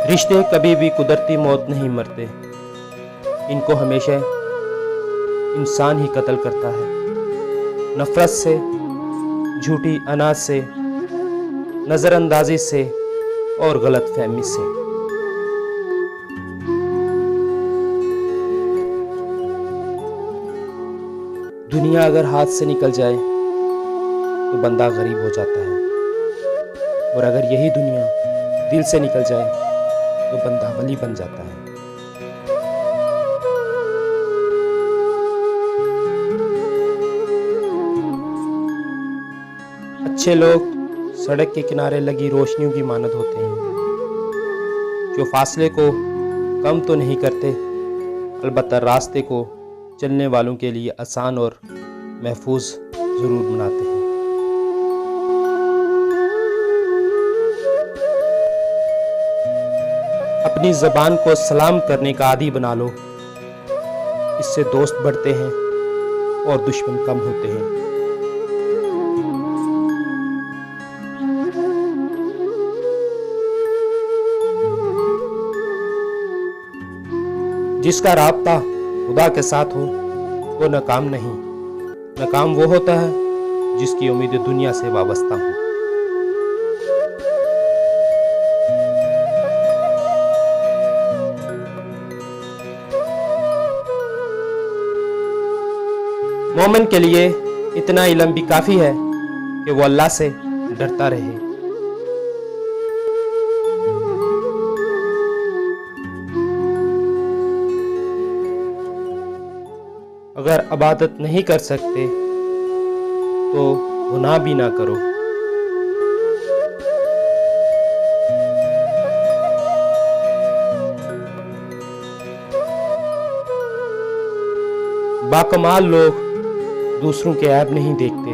रिश्ते कभी भी कुदरती मौत नहीं मरते। इनको हमेशा इंसान ही कत्ल करता है। नफरत से, झूठी अनाज से, नज़रअंदाजी से और गलतफहमी से। दुनिया अगर हाथ से निकल जाए तो बंदा गरीब हो जाता है, और अगर यही दुनिया दिल से निकल जाए तो बंदा वली बन जाता है। अच्छे लोग सड़क के किनारे लगी रोशनियों की मानद होते हैं, जो फासले को कम तो नहीं करते, अलबत्ता रास्ते को चलने वालों के लिए आसान और महफूज ज़रूर बनाते हैं। अपनी ज़बान को सलाम करने का आदी बना लो, इससे दोस्त बढ़ते हैं और दुश्मन कम होते हैं। जिसका राब्ता खुदा के साथ हो वो नाकाम नहीं, नाकाम वो होता है जिसकी उम्मीद दुनिया से वाबस्ता हो। मोमिन के लिए इतना इल्म भी काफ़ी है कि वो अल्लाह से डरता रहे। अगर इबादत नहीं कर सकते तो गुनाह भी ना करो। बाकमाल लोग दूसरों के ऐब नहीं देखते,